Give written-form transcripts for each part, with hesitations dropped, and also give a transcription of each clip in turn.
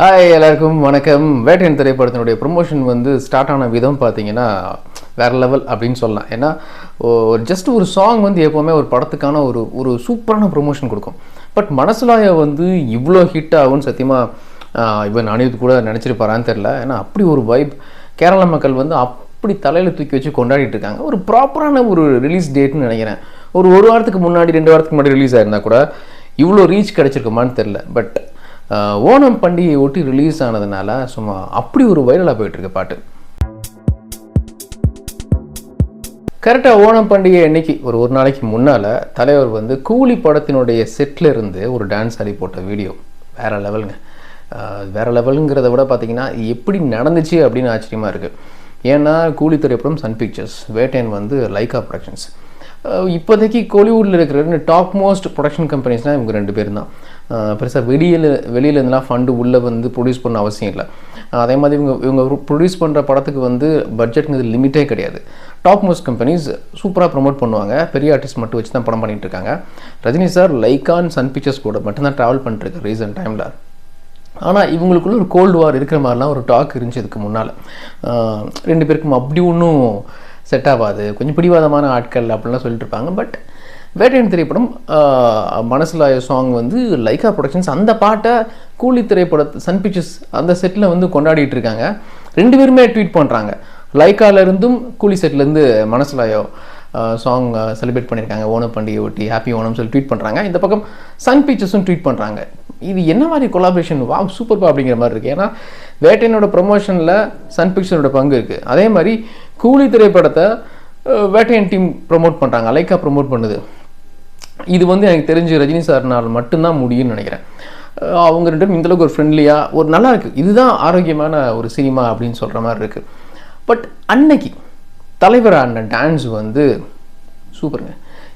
Hi எல்லாருக்கும் வணக்கம். வேட்டையன் திரைப்படத்தினுடைய ப்ரொமோஷன் வந்து ஸ்டார்ட் ஆன விதம் பார்த்தீங்கன்னா வேறு லெவல் அப்படின்னு சொல்லலாம். ஏன்னா ஜஸ்ட் ஒரு சாங் வந்து எப்போவுமே ஒரு படத்துக்கான ஒரு சூப்பரான ப்ரொமோஷன் கொடுக்கும். பட் மனசுலாய வந்து இவ்வளோ ஹிட் ஆகும்னு சத்தியமாக இவன் அனிருத் கூட நினச்சிருப்பாரான்னு தெரில. ஏன்னா அப்படி ஒரு வைப் கேரள மக்கள் வந்து அப்படி தலையில் தூக்கி வச்சு கொண்டாடிட்டு இருக்காங்க. ஒரு ப்ராப்பரான ஒரு ரிலீஸ் டேட்னு நினைக்கிறேன். ஒரு வாரத்துக்கு முன்னாடி 2 வாரத்துக்கு முன்னாடி ரிலீஸ் ஆயிருந்தா கூட இவ்வளோ ரீச் கிடச்சிருக்குமான்னு தெரில. பட் ஓணம் பண்டிகையை ஒட்டி ரிலீஸ் ஆனதுனால சும்மா அப்படி ஒரு வைரலாக போயிட்டுருக்கு பாட்டு. கரெக்டாக ஓணம் பண்டிகை அன்னைக்கு ஒரு நாளைக்கு முன்னால் தலைவர் வந்து கூலி படத்தினுடைய செட்டில் இருந்து ஒரு டான்ஸ் ஆடி போட்ட வீடியோ வேறு லெவலுங்க. வேறு லெவலுங்கிறத விட பார்த்திங்கன்னா எப்படி நடந்துச்சு அப்படின்னு ஆச்சரியமாக இருக்குது. ஏன்னா கூலி திரைப்படம் சன் பிக்சர்ஸ், வேட்டையன் வந்து லைகா ப்ரொடக்ஷன்ஸ். இப்போதைக்கு கோலிவுட்டில் இருக்கிற டாப் மோஸ்ட் ப்ரொடக்ஷன் கம்பெனிஸ்னால் இவங்க 2 பேர் தான். பெருசாக வெளியிலேருந்துலாம் ஃபண்டு உள்ளே வந்து ப்ரொடியூஸ் பண்ண அவசியம் இல்லை. அதே மாதிரி இவங்க ப்ரொடியூஸ் பண்ணுற படத்துக்கு வந்து பட்ஜெட்ங்கிறது லிமிட்டே கிடையாது. டாப் மோஸ்ட் கம்பெனிஸ் சூப்பராக ப்ரொமோட் பண்ணுவாங்க. பெரிய ஆர்டிஸ்ட் மட்டும் வச்சு தான் படம் பண்ணிகிட்டு இருக்காங்க. ரஜினி சார் லைக்கான் சன் பிக்சர்ஸ் கூட மட்டும்தான் ட்ராவல் பண்ணிட்டுருக்கு ரீசன்ட் டைமில். ஆனால் இவங்களுக்குள்ள ஒரு கோல்டு வார் இருக்கிற மாதிரிலாம் ஒரு டாக் இருந்துச்சு இதுக்கு முன்னால். 2 பேருக்கும் அப்படி ஒன்றும் செட் ஆகாது, கொஞ்சம் பிடிவாதமான ஆட்கள் அப்படின்லாம் சொல்லிட்டு இருப்பாங்க. பட் வேட்டையன் திரைப்படம் மனசுலாய சாங் வந்து லைகா ப்ரொடக்ஷன்ஸ் அந்த பாட்டை கூலி திரைப்படத்தை சன் பிக்சர்ஸ் அந்த செட்டில் வந்து கொண்டாடிட்டு இருக்காங்க. 2 பேருமே ட்வீட் பண்ணுறாங்க. லைக்காலேருந்தும் கூலி செட்லேருந்து மனசுலாயோ சாங் செலிப்ரேட் பண்ணியிருக்காங்க. ஓணம் பண்டிகை ஒட்டி ஹாப்பி ஓணம் சொல்லி ட்வீட் பண்ணுறாங்க. இந்த பக்கம் சன் பிக்சர்ஸும் ட்வீட் பண்ணுறாங்க. இது என்ன மாதிரி கொலாபரேஷன், வா சூப்பர்பா அப்படிங்கிற மாதிரி இருக்குது. ஏன்னா வேட்டையனோட ப்ரொமோஷனில் சன் பிக்சரோட பங்கு இருக்குது. அதே மாதிரி கூலி திரைப்படத்தை வேட்டையன் டீம் ப்ரொமோட் பண்ணுறாங்க, லைக்கா ப்ரொமோட் பண்ணுது. இது வந்து எனக்கு தெரிஞ்சு ரஜினி சார்னால் மட்டும்தான் முடியும்னு நினைக்கிறேன். அவங்க 2 பேரும் இந்தளவுக்கு ஒரு ஃப்ரெண்ட்லியாக ஒரு நல்லா இருக்குது. இதுதான் ஆரோக்கியமான ஒரு சினிமா அப்படின்னு சொல்கிற மாதிரி இருக்குது. பட் அன்னைக்கு தலைவர் ஆடின டான்ஸ் வந்து சூப்பருங்க.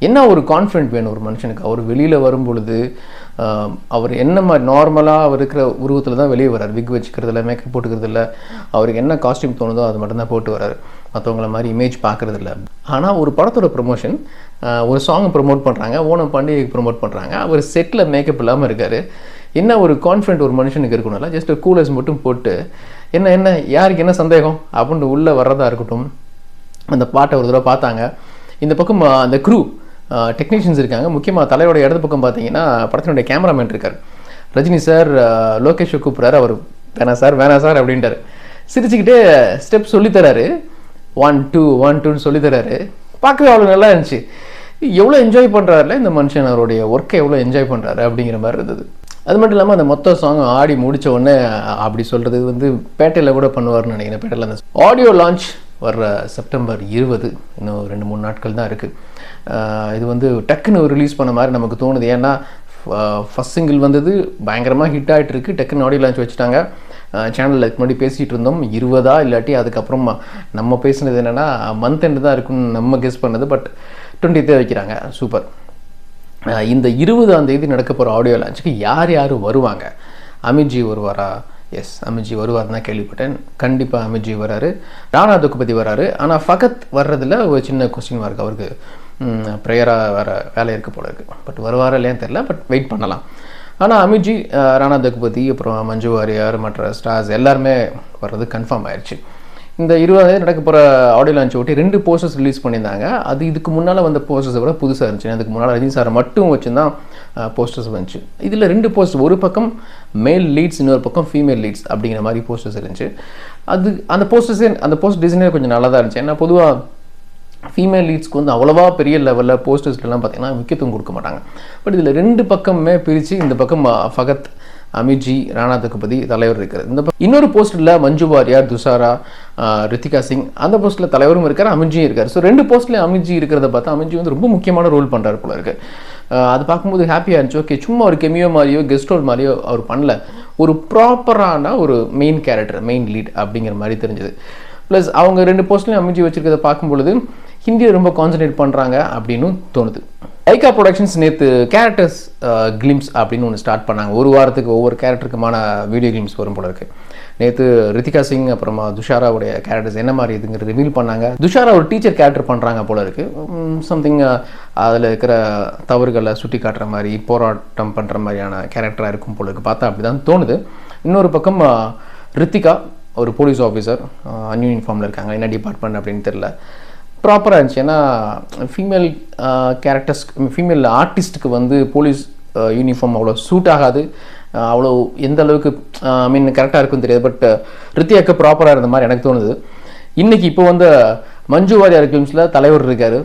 என்ன ஒரு கான்ஃபிடென்ட் வேணும் ஒரு மனுஷனுக்கு. அவர் வெளியில் வரும் பொழுது அவர் என்ன மாதிரி நார்மலாக அவர் இருக்கிற உருவத்தில் தான் வெளியே வர்றார். விக் வச்சுக்கிறதில்ல, மேக்கப் போட்டுக்கிறதில்ல, அவருக்கு என்ன காஸ்டியூம் தோணுதோ அது மட்டும்தான் போட்டு வர்றாரு. மற்றவங்கள மாதிரி இமேஜ் பார்க்குறதில்ல. ஆனால் ஒரு படத்தோட ப்ரொமோஷன், ஒரு சாங்கை ப்ரொமோட் பண்ணுறாங்க, ஓணம் பண்டிகைக்கு ப்ரொமோட் பண்ணுறாங்க, அவர் செட்டில் மேக்கப் இல்லாமல் இருக்கார். என்ன ஒரு கான்ஃபிடென்ட் ஒரு மனுஷனுக்கு இருக்கணும்ல. ஜஸ்ட் கூலர்ஸ் மட்டும் போட்டு என்ன யாருக்கு என்ன சந்தேகம் அப்படின்னு உள்ளே வர்றதா இருக்கட்டும். அந்த பாட்டை ஒரு தடவை பார்த்தாங்க. இந்த பக்கம் அந்த க்ரூ டெக்னீஷியன்ஸ் இருக்காங்க. முக்கியமாக தலையோட இடது பக்கம் பார்த்தீங்கன்னா படத்தினுடைய கேமராமேன் இருக்கார். ரஜினி சார் லோகேஷை கூப்பிட்றாரு. அவர் வேணாம் சார் அப்படின்ட்டார். சிரிச்சுக்கிட்டே ஸ்டெப் சொல்லித்தராரு. 1 2 1 2ன்னு சொல்லித்தராரு. பார்க்கவே அவ்வளோ நல்லா இருந்துச்சு. எவ்வளோ என்ஜாய் பண்ணுறாருல இந்த மனுஷன், அவருடைய ஒர்க்கை எவ்வளோ என்ஜாய் பண்ணுறாரு அப்படிங்கிற மாதிரி இருந்தது. அது மட்டும் இல்லாமல் அந்த மொத்த சாங் ஆடி முடித்த உடனே அப்படி சொல்கிறது வந்து பேட்டையில் கூட பண்ணுவார்னு நினைக்கிறேன். பேட்டையில் அந்த ஆடியோ லான்ச் வர்ற செப்டம்பர் 20, இன்னும் 2-3 நாட்கள் தான் இருக்குது. இது வந்து டக்குன்னு ரிலீஸ் பண்ண மாதிரி நமக்கு தோணுது. ஏன்னா ஃபஸ்ட் சிங்கிள் வந்தது பயங்கரமாக ஹிட் ஆகிட்டு இருக்குது. டக்குன்னு ஆடியோ லான்ச் வச்சுட்டாங்க. சேனலில் இதுக்கு முன்னாடி பேசிகிட்டு இருந்தோம் 20 இல்லாட்டி அதுக்கப்புறம் நம்ம பேசினது என்னென்னா மந்த் எண்டு தான் இருக்குன்னு நம்ம கெஸ் பண்ணது. பட் 20th வைக்கிறாங்க. சூப்பர். இந்த 20ஆம் தேதி நடக்க போகிற ஆடியோ லான்ச்சுக்கு யார் வருவாங்க? அமித்ஜி வருவாரா? எஸ், அமித்ஜி வருவார் தான் கேள்விப்பட்டேன். கண்டிப்பாக அமித்ஜி வராரு. ராணா துக்குபதி வராரு. ஆனால் ஃபகத் வர்றதில் ஒரு சின்ன கொஸ்டின் மார்க். அவருக்கு ப்ரேயராக வர வேலை இருக்க போல இருக்குது. பட் வருவாரா இல்லையான்னு தெரில. பட் வெயிட் பண்ணலாம். ஆனால் அமித்ஜி, ராணா துக்குபதி, அப்புறம் மஞ்சு வாரியார், மற்ற ஸ்டார்ஸ் எல்லாருமே வர்றது கன்ஃபார்ம் ஆயிடுச்சு. இந்த 20ஆம் தேதி நடக்க போகிற ஆடியோ லான்ச் ஒட்டி 2 போஸ்டர்ஸ் ரிலீஸ் பண்ணியிருந்தாங்க. அது இதுக்கு முன்னால் வந்த போஸ்டர்ஸை விட புதுசாக இருந்துச்சு. அதுக்கு முன்னால் ரஜினி சாரை மட்டும் வச்சு தான் போஸ்டர்ஸ் வந்துச்சு. இதில் 2 போஸ்டர், ஒரு பக்கம் மேல் லீட்ஸ், இன்னொரு பக்கம் ஃபீமேல் லீட்ஸ் அப்படிங்கிற மாதிரி போஸ்டர்ஸ் இருந்துச்சு. அந்த போஸ்டர் டிசைனே கொஞ்சம் நல்லா தான் இருந்துச்சு. ஏன்னா பொதுவாக ஃபீமேல் லீட்ஸ்க்கு வந்து அவ்வளோவா பெரிய லெவலில் போஸ்டர்ஸ்லாம் பார்த்திங்கன்னா முக்கியத்துவம் கொடுக்க மாட்டாங்க. பட் இதில் 2 பக்கமே பிரித்து இந்த பக்கம் ஃபகத், அமித்ஜி, ராணா துக்குபதி, தலைவர் இருக்கிறது. இந்த இன்னொரு போஸ்டரில் மஞ்சு வாரியார், துஷாரா, ரித்திகா சிங், அந்த போஸ்ட்டில் தலைவரும் இருக்கார், அமித்ஜியும் இருக்கார். ஸோ 2 போஸ்ட்லேயும் அமித்ஜி இருக்கிறத பார்த்தா அமித்ஜி வந்து ரொம்ப முக்கியமான ரோல் பண்ணுறாரு போல இருக்குது. அது பார்க்கும்போது ஹாப்பியாக இருந்துச்சு. ஓகே, சும்மா ஒரு கெமியோ மாதிரியோ கெஸ்ட் ரோல் மாதிரியோ அவர் பண்ணல, ஒரு ப்ராப்பரான ஒரு மெயின் கேரக்டர், மெயின் லீட் அப்படிங்கிற மாதிரி தெரிஞ்சது. ப்ளஸ் அவங்க 2 போஸ்ட்லேயும் அமித்ஜி வச்சுருக்கிறத பார்க்கும்பொழுது ஹிந்தியை ரொம்ப கான்சன்ட்ரேட் பண்ணுறாங்க அப்படின்னு தோணுது. லைகா ப்ரொடக்ஷன்ஸ் நேற்று கேரக்டர்ஸ் கிளிம்ஸ் அப்படின்னு ஒன்று ஸ்டார்ட் பண்ணாங்க. ஒரு வாரத்துக்கு ஒவ்வொரு கேரக்டருக்குமான வீடியோ கிளிம்ஸ் வரும் போல இருக்குது. நேற்று ரித்திகா சிங் அப்புறமா துஷாராவுடைய கேரக்டர்ஸ் என்ன மாதிரி இதுங்கிறது ரிவீல் பண்ணாங்க. துஷாரா ஒரு டீச்சர் கேரக்டர் பண்ணுறாங்க போல இருக்குது. சம்திங் அதில் இருக்கிற தவறுகளை சுட்டி காட்டுற மாதிரி, போராட்டம் பண்ணுற மாதிரியான கேரக்டராக இருக்கும் போல இருக்குது. பார்த்தா அப்படி தான் தோணுது. இன்னொரு பக்கம் ரித்திகா ஒரு போலீஸ் ஆஃபீஸர், அன்யூனிஃபார்மில் இருக்காங்க, என்ன டிபார்ட்மெண்ட் அப்படின்னு தெரில. ப்ராப்பராக இருந்துச்சு. ஏன்னா ஃபீமேல் கேரக்டர்ஸ், ஃபீமேல் ஆர்டிஸ்ட்டுக்கு வந்து போலீஸ் யூனிஃபார்ம் அவ்வளோ சூட் ஆகாது, அவ்வளோ எந்த அளவுக்கு கரெக்டாக இருக்குன்னு தெரியாது. பட் ரித்தியாக்கு ப்ராப்பராக இருந்த மாதிரி எனக்கு தோணுது. இன்றைக்கி இப்போ வந்து மஞ்சு வாரியார் ஃபிலிம்ஸில் தலைவர் இருக்கார்.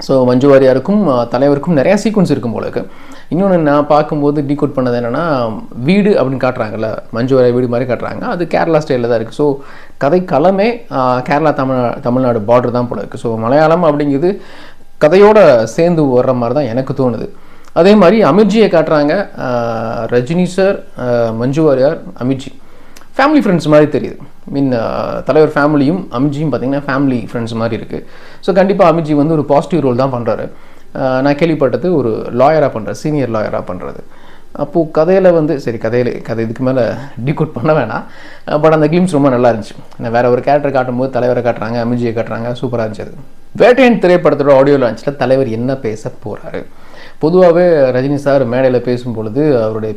ஸோ மஞ்சு வாரியாருக்கும் தலைவருக்கும் நிறையா சீக்வன்ஸ் இருக்கும் போல இருக்குது. இன்னொன்று நான் பார்க்கும்போது டீகோட் பண்ணது என்னென்னா, வீடு அப்படின்னு காட்டுறாங்கல்ல, மஞ்சு வாரியார் வீடு மாதிரி காட்டுறாங்க, அது கேரளா ஸ்டைலில் தான் இருக்குது. ஸோ கதை களமே கேரளா தமிழ்நாடு பார்டர் தான் போல இருக்குது. ஸோ மலையாளம் அப்படிங்கிறது கதையோடு சேர்ந்து வர்ற மாதிரி தான் எனக்கு தோணுது. அதே மாதிரி அமிர்ஜியை காட்டுறாங்க. ரஜினி சார், மஞ்சு வாரியார், அமிர்ஜி ஃபேமிலி ஃப்ரெண்ட்ஸ் மாதிரி தெரியுது. தலைவர் ஃபேமிலியும் அமிர்ஜியும் பார்த்திங்கன்னா ஃபேமிலி ஃப்ரெண்ட்ஸ் மாதிரி இருக்குது. ஸோ கண்டிப்பாக அமிர்ஜி வந்து ஒரு பாசிட்டிவ் ரோல் தான் பண்ணுறாரு. நான் கேள்விப்பட்டது ஒரு லாயராக பண்ணுறாரு, சீனியர் லாயராக பண்ணுறது. அப்போது கதையில் வந்து சரி, கதை இதுக்கு மேலே டீகோட் பண்ண வேணாம். பட் அந்த கிளிம்ஸ் ரொம்ப நல்லா இருந்துச்சு. வேறு ஒரு கேரக்டர் காட்டும்போது தலைவரை காட்டுறாங்க, அமிர்ஜியை காட்டுறாங்க, சூப்பராக இருந்துச்சு. அது வேட்டையன் திரைப்படத்தோட ஆடியோ லான்ச்சில் தலைவர் என்ன பேச போகிறாரு? பொதுவாகவே ரஜினி சார் மேடையில் பேசும்பொழுது அவருடைய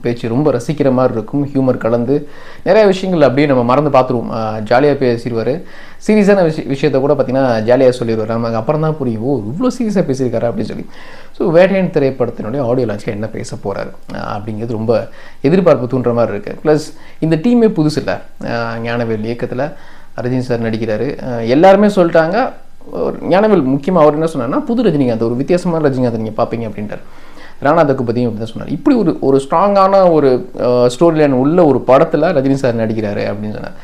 பேச்சு ரொம்ப ரசிக்கிற மாதிரி இருக்கும், ஹியூமர் கலந்து நிறைய விஷயங்கள் அப்படியே நம்ம மறந்து பார்த்துருவோம். ஜாலியாக பேசிடுவார். சீரியஸான விஷயத்த கூட பார்த்திங்கன்னா ஜாலியாக சொல்லிடுவார். நமக்கு அப்புறம் தான் புரியும், ஓ இவ்வளோ சீரியஸாக பேசியிருக்காரு அப்படின்னு சொல்லி. ஸோ வேட்டையன் திரைப்படத்தினுடைய ஆடியோ லான்ச்சில் என்ன பேச போகிறாரு அப்படிங்கிறது ரொம்ப எதிர்பார்ப்பு தூண்டுற மாதிரி இருக்குது. ப்ளஸ் இந்த டீமே புதுசு இல்லை, ஞானவேல் இயக்கத்தில் ரஜினி சார் நடிக்கிறாரு. எல்லாருமே சொல்லிட்டாங்க. ஞானவேல் முக்கியமாக அவர் என்ன சொன்னார்னா, புது ரஜினிகாந்த், ஒரு வித்தியாசமான ரஜினிகாந்த் நீங்கள் பார்ப்பீங்க அப்படின்ட்டார். ராணா தக்கு பற்றியும் அப்படி தான் சொன்னார். இப்படி ஒரு ஸ்ட்ராங்கான ஒரு ஸ்டோரி லைன் உள்ள ஒரு படத்தில் ரஜினி சார் நடிக்கிறாரு அப்படின்னு சொன்னார்.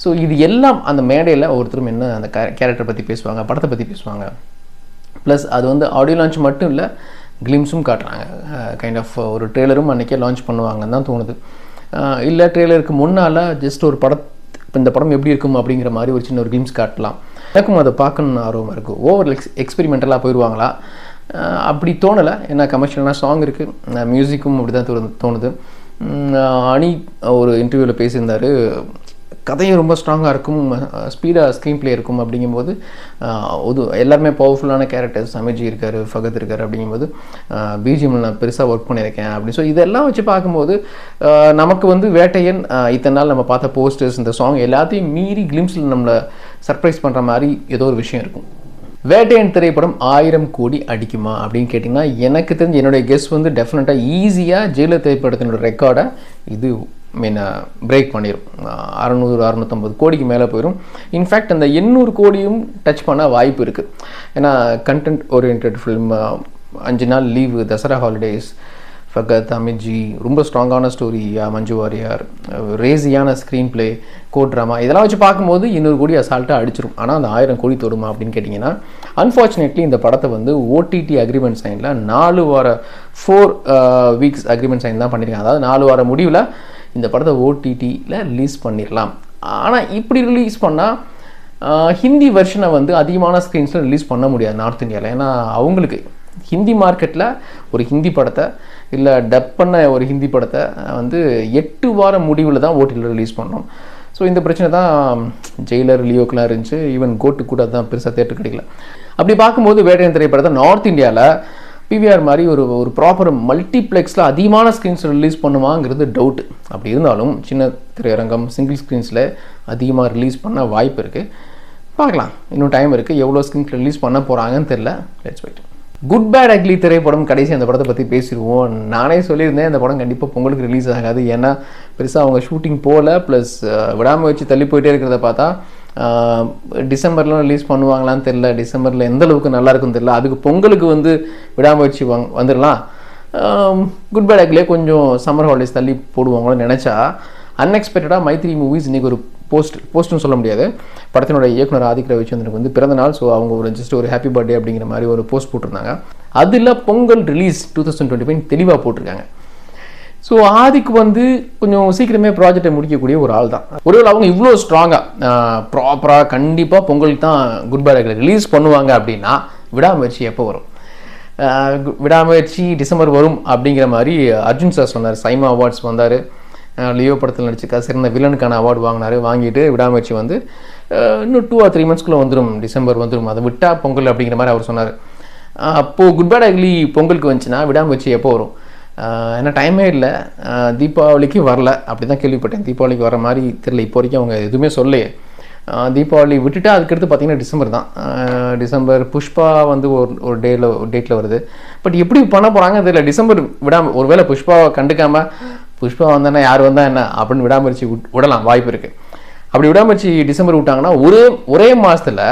ஸோ இது எல்லாம் அந்த மேடையில் ஒருத்தரும் என்ன அந்த கேரக்டர் பற்றி பேசுவாங்க, படத்தை பற்றி பேசுவாங்க. ப்ளஸ் அது வந்து ஆடியோ லான்ச் மட்டும் இல்லை, கிளிம்ஸும் காட்டுறாங்க. கைண்ட் ஆஃப் ஒரு ட்ரெய்லரும் அன்றைக்கே லான்ச் பண்ணுவாங்கன்னு தான் தோணுது. இல்லை ட்ரெய்லருக்கு முன்னால் ஜஸ்ட் ஒரு இப்போ இந்த படம் எப்படி இருக்கும் அப்படிங்கிற மாதிரி ஒரு சின்ன ஒரு கிளிம்ஸ் காட்டலாம். எனக்கும் அதை பார்க்கணுன்னு ஆர்வமாக இருக்குது. ஓவர் எக்ஸ்பெரிமெண்டலாக போயிடுவாங்களா அப்படி தோணலை. ஏன்னா கமர்ஷியலான சாங் இருக்குது, மியூசிக்கும் அப்படி தான் தோணுது. அனி ஒரு இன்டர்வியூவில் பேசியிருந்தார், கதையும் ரொம்ப ஸ்ட்ராங்காக இருக்கும், ஸ்பீடாக ஸ்க்ரீன் ப்ளே இருக்கும். அப்படிங்கும்போது எல்லாருமே பவர்ஃபுல்லான கேரக்டர்ஸ், அமிர்ஜி இருக்கார், ஃபகத் இருக்கார். அப்படிங்கும்போது பிஜிஎம்மில் நான் பெருசாக ஒர்க் பண்ணியிருக்கேன் அப்படின்னு. ஸோ இதெல்லாம் வச்சு பார்க்கும்போது நமக்கு வந்து வேட்டையன் இத்தனை நாள் நம்ம பார்த்த போஸ்டர்ஸ், இந்த சாங் எல்லாத்தையும் மீறி கிளிம்ஸில் நம்மளை சர்ப்ரைஸ் பண்ணுற மாதிரி ஏதோ ஒரு விஷயம் இருக்கும். வேட்டையன் திரைப்படம் 1000 கோடி அடிக்குமா அப்படின்னு கேட்டிங்கன்னா, எனக்கு தெரிஞ்சு என்னுடைய கெஸ் வந்து டெஃபினட்டாக ஈஸியாக ஜெயிலர் திரைப்படத்தினோட ரெக்கார்டை இது பிரேக் பண்ணிடும். 600-650 கோடிக்கு மேலே போயிடும். இன்ஃபேக்ட் அந்த 800 கோடியும் டச் பண்ண வாய்ப்பு இருக்குது. ஏன்னா கண்டென்ட் ஓரியன்ட் ஃபிலிம், 5 நாள் லீவு, தசரா ஹாலிடேஸ், ஃபகத், அமிர்ஜி, ரொம்ப ஸ்ட்ராங்கான ஸ்டோரி, மஞ்சு வாரியார், ரேசியான ஸ்க்ரீன் பிளே, கோட் ட்ராமா, இதெல்லாம் வச்சு பார்க்கும்போது 200 கோடி அசால்ட்டாக அடிச்சிடும். ஆனால் அந்த 1000 கோடி தொடுமா அப்படின்னு கேட்டிங்கன்னா, அன்ஃபார்ச்சுனேட்லி இந்த படத்தை வந்து ஓடிடி அக்ரிமெண்ட் சைனில் 4 வீக்ஸ் அக்ரிமெண்ட் சைன் தான் பண்ணியிருக்காங்க. அதாவது 4 வார முடிவில் இந்த படத்தை ஓடிடியில் ரிலீஸ் பண்ணிடலாம். ஆனால் இப்படி ரிலீஸ் பண்ணால் ஹிந்தி வெர்ஷனை வந்து அதிகமான ஸ்க்ரீன்ஸில் ரிலீஸ் பண்ண முடியாது நார்த் இந்தியாவில். ஏன்னா அவங்களுக்கு ஹிந்தி மார்க்கெட்டில் ஒரு ஹிந்தி படத்தை இல்லை டப் பண்ண ஒரு ஹிந்தி படத்தை வந்து 8 வார முடிவில் தான் ஓடிடியில் ரிலீஸ் பண்ணோம். ஸோ இந்த பிரச்சனை தான் ஜெயிலர், லியோக்கெலாம் இருந்துச்சு. ஈவன் கோட்டு கூட தான் பெருசாக தேட்டர் கிடைக்கல. அப்படி பார்க்கும்போது வேட்டையன் திரைப்படத்தை நார்த் இந்தியாவில் பிவிஆர் மாதிரி ஒரு ப்ராப்பர் மல்டிப்ளெக்ஸில் அதிகமான ஸ்க்ரீன்ஸில் ரிலீஸ் பண்ணுவாங்கிறது டவுட்டு. அப்படி இருந்தாலும் சின்ன திரையரங்கம், சிங்கிள் ஸ்க்ரீன்ஸில் அதிகமாக ரிலீஸ் பண்ண வாய்ப்பு இருக்குது. பார்க்கலாம், இன்னும் டைம் இருக்குது. எவ்வளோ ஸ்க்ரீன்ஸில் ரிலீஸ் பண்ண போகிறாங்கன்னு தெரில. Let's wait. Good bad ugly திரைப்படம் கடைசி அந்த படத்தை பற்றி பேசிடுவோம். நானே சொல்லியிருந்தேன் இந்த படம் கண்டிப்பாக பொங்கலுக்கு ரிலீஸ் ஆகாது. ஏன்னா பெருசாக அவங்க ஷூட்டிங் போகல, ப்ளஸ் விடாமல் வச்சு தள்ளி போயிட்டே இருக்கிறத பார்த்தா டிசம்பர்லாம் ரிலீஸ் பண்ணுவாங்களான்னு தெரில. டிசம்பரில் எந்த அளவுக்கு நல்லா இருக்குன்னு தெரில. அதுக்கு பொங்கலுக்கு வந்து விடாமல் வச்சு வந்துடலாம். குட் பேட் அக்லியே கொஞ்சம் சம்மர் ஹாலிடேஸ் தள்ளி போடுவாங்களோன்னு நினச்சா, அன்எக்ஸ்பெக்டடாக மைத்ரி மூவிஸ் இன்றைக்கி ஒரு போஸ்ட்னு சொல்ல முடியாது, படத்தினுடைய இயக்குனர் ஆதிக் ரவிச்சந்திரனுக்கு வந்து பிறந்த நாள். ஸோ அவங்க ஜஸ்ட் ஒரு ஹாப்பி பர்த்டே அப்படிங்கிற மாதிரி ஒரு போஸ்ட் போட்டிருந்தாங்க. அதில் பொங்கல் ரிலீஸ் 2025 தெளிவாக போட்டிருக்காங்க. ஸோ ஆதிக்கு வந்து கொஞ்சம் சீக்கிரமே ப்ராஜெக்டை முடிக்கக்கூடிய ஒரு ஆள் தான். ஒருவேளை அவங்க இவ்வளோ ஸ்ட்ராங்காக ப்ராப்பராக கண்டிப்பாக பொங்கலுக்கு தான் குட் பேட் அக்லி ரிலீஸ் பண்ணுவாங்க அப்படின்னா, விடாமுயற்சி எப்போ வரும்? விடாமுயற்சி டிசம்பர் வரும் அப்படிங்கிற மாதிரி அர்ஜுன் சார் சொன்னார். சைமா அவார்ட்ஸ் வந்தார், லியோ படத்தில் நடிச்சிருக்கா, சிறந்த வில்லனுக்கான அவார்டு வாங்கினார். வாங்கிட்டு விடாமுயற்சி வந்து இன்னும் 2 or 3 monthsக்குள்ளே வந்துடும், டிசம்பர் வந்துடும், அதை விட்டா பொங்கல் அப்படிங்கிற மாதிரி அவர் சொன்னார். அப்போது குட் பேட் அக்லி பொங்கலுக்கு வந்துச்சுன்னா விடாமுயற்சி எப்போ வரும்? ஏன்னா டைமே இல்லை, தீபாவளிக்கு வரல அப்படி தான் கேள்விப்பட்டேன். தீபாவளிக்கு வர மாதிரி தெரியல, இப்போ வரைக்கும் அவங்க எதுவுமே சொல்லலையே. தீபாவளி விட்டுட்டு அதுக்கடுத்து பார்த்தீங்கன்னா டிசம்பர் தான். டிசம்பர் புஷ்பா வந்து ஒரு டேட்டில் வருது. பட் எப்படி பண்ண போகிறாங்க தெரியல. டிசம்பர் விடாமல், ஒருவேளை புஷ்பாவை கண்டுக்காமல் புஷ்பா வந்தானே யார் வந்தால் என்ன அப்படின்னு விடாமரிச்சு விடலாம், வாய்ப்பு இருக்குது. அப்படி விடாமரிச்சு டிசம்பர் விட்டாங்கன்னா ஒரே மாதத்தில்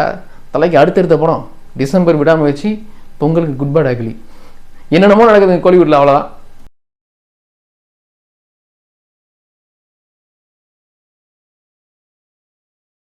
தலைக்கு அடுத்தடுத்த படம். டிசம்பர் விடாமல் வச்சு பொங்கலுக்கு குட் பை அக்லி, என்னென்னமோ நடக்குது கோலிவுட்டில், அவ்வளோதான்.